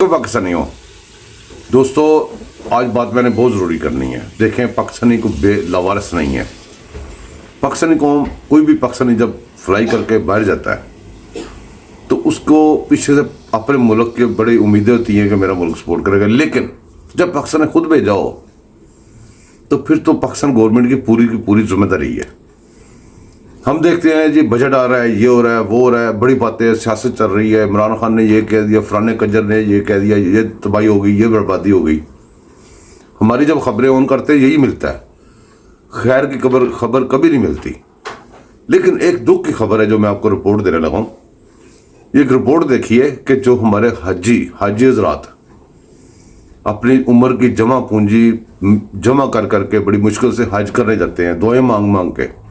पाकिस्तानी हो दोस्तों, आज बात मैंने बहुत ज़रूरी करनी है। देखें, पाकिस्तानी को बेलवारस नहीं है। पाकिस्तानी कौम, कोई भी पाकिस्तानी जब फ्लाई करके बाहर जाता है तो उसको पीछे से अपने मुल्क की बड़ी उम्मीदें होती हैं कि मेरा मुल्क सपोर्ट करेगा, लेकिन जब पाकिस्तान ने खुद भेजा हो तो फिर तो पाकिस्तान गवर्नमेंट की पूरी जिम्मेदारी है। हम देखते हैं जी, बजट आ रहा है, ये हो रहा है, वो हो रहा है, बड़ी बातें, सियासत चल रही है, इमरान खान ने ये कह दिया, फलाने कंजर ने ये कह दिया, ये तबाही हो गई, ये बर्बादी हो गई। हमारी जब खबरें ऑन करते हैं यही मिलता है, खैर की खबर कभी नहीं मिलती। लेकिन एक दुख की खबर है जो मैं आपको रिपोर्ट देने लगा हूँ। एक रिपोर्ट देखिए कि जो हमारे हाजी हजरात अपनी उम्र की जमा पूंजी जमा कर करके बड़ी मुश्किल से हज करने जाते हैं, दुआएं मांग मांग के।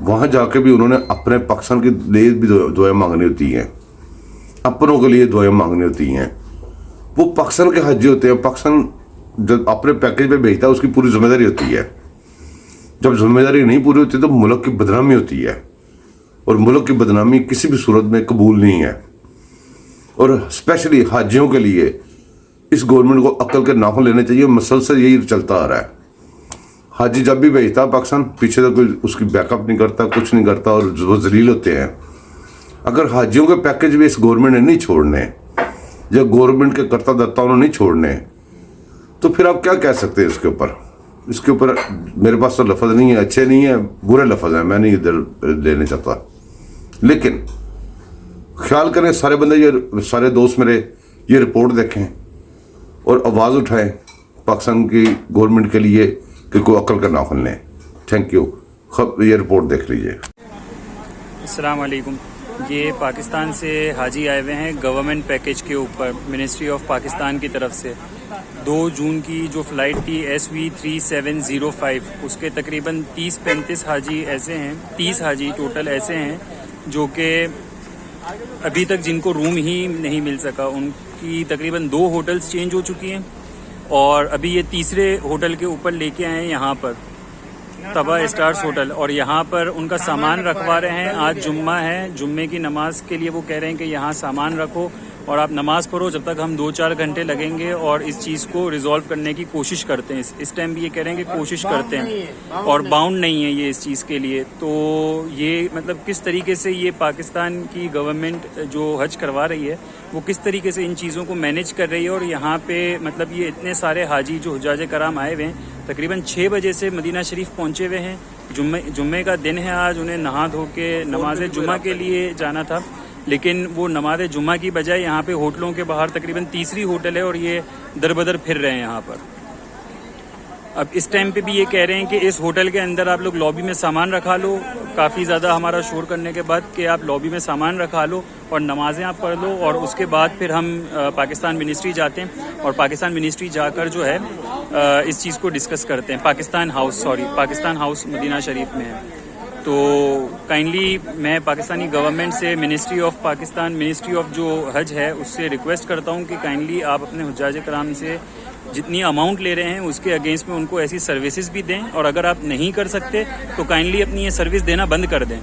वहां जाके भी उन्होंने अपने पाकिस्तान के लिए भी दुआएं मांगनी होती हैं, अपनों के लिए दुआएं मांगनी होती हैं। वो पाकिस्तान के हाजी होते हैं। पाकिस्तान जब अपने पैकेज पे भेजता है उसकी पूरी जिम्मेदारी होती है। जब जिम्मेदारी नहीं पूरी होती तो मुल्क की बदनामी होती है, और मुल्क की बदनामी किसी भी सूरत में कबूल नहीं है। और स्पेशली हाजियों के लिए इस गवर्नमेंट को अक्ल के नाखून लेने चाहिए। मसलसल यही चलता आ रहा है। हाजी जब भी भेजता पाकिस्तान, पीछे से कोई उसकी बैकअप नहीं करता, कुछ नहीं करता, और वो जलील होते हैं। अगर हाजियों के पैकेज भी इस गवर्नमेंट ने नहीं छोड़ने, या गवर्नमेंट के करता धर्ताओं ने नहीं छोड़ने, तो फिर आप क्या कह सकते हैं इसके ऊपर मेरे पास तो लफ्ज़ नहीं है, अच्छे नहीं है, बुरे लफ्ज़ हैं, मैं नहीं इधर लेने चाहता। लेकिन ख्याल करें, सारे बंदे, सारे दोस्त मेरे ये रिपोर्ट देखें और आवाज़ उठाएं पाकिस्तान की गवर्नमेंट के लिए कि कोई अक्ल का नाखून लें। Thank you. ये रिपोर्ट देख लीजिए। अस्सलाम वालेकुम। ये पाकिस्तान से हाजी आए हुए हैं गवर्नमेंट पैकेज के ऊपर, मिनिस्ट्री ऑफ पाकिस्तान की तरफ से। 2 जून की जो फ़्लाइट थी SV 3705, उसके तकरीबन 30-35 हाजी ऐसे हैं, 30 हाजी टोटल ऐसे हैं जो कि अभी तक जिनको रूम ही नहीं मिल सका। उनकी तकरीबन 2 होटल्स चेंज हो चुकी हैं, और अभी ये तीसरे होटल के ऊपर लेके आए हैं यहाँ पर, तबा स्टार्स होटल, और यहाँ पर उनका सामान रखवा रहे हैं। आज जुम्मा है, जुम्मे की नमाज के लिए वो कह रहे हैं कि यहाँ सामान रखो और आप नमाज पढ़ो, जब तक हम 2-4 घंटे लगेंगे और इस चीज़ को रिजॉल्व करने की कोशिश करते हैं। इस टाइम भी ये कह रहे हैं कि कोशिश करते हैं, और बाउंड नहीं है ये इस चीज़ के लिए। तो ये मतलब किस तरीके से ये पाकिस्तान की गवर्नमेंट जो हज करवा रही है वो किस तरीके से इन चीज़ों को मैनेज कर रही है। और यहाँ पे मतलब ये इतने सारे हाजी जो हुज्जाज कराम आए हुए हैं, तकरीबन 6 बजे से मदीना शरीफ पहुँचे हुए हैं। जुम्मे का दिन है आज, उन्हें नहा धो के नमाज जुम्मा के लिए जाना था, लेकिन वो नमाज जुम्मा की बजाय यहाँ पे होटलों के बाहर, तकरीबन तीसरी होटल है, और ये दर बदर फिर रहे हैं यहाँ पर। अब इस टाइम पे भी ये कह रहे हैं कि इस होटल के अंदर आप लोग लॉबी में सामान रखा लो। काफ़ी ज़्यादा हमारा शोर करने के बाद कि आप लॉबी में सामान रखा लो और नमाजें आप पढ़ लो, और उसके बाद फिर हम पाकिस्तान मिनिस्ट्री जाते हैं, और पाकिस्तान मिनिस्ट्री जाकर जो है इस चीज़ को डिस्कस करते हैं। पाकिस्तान हाउस मदीना शरीफ में है। तो काइंडली मैं पाकिस्तानी गवर्नमेंट से, ministry of Pakistan, ministry of जो हज है, उससे रिक्वेस्ट करता हूँ कि काइंडली आप अपने हुज्जाज कराम से जितनी अमाउंट ले रहे हैं उसके अगेंस्ट में उनको ऐसी सर्विसेज भी दें, और अगर आप नहीं कर सकते तो काइंडली अपनी ये सर्विस देना बंद कर दें।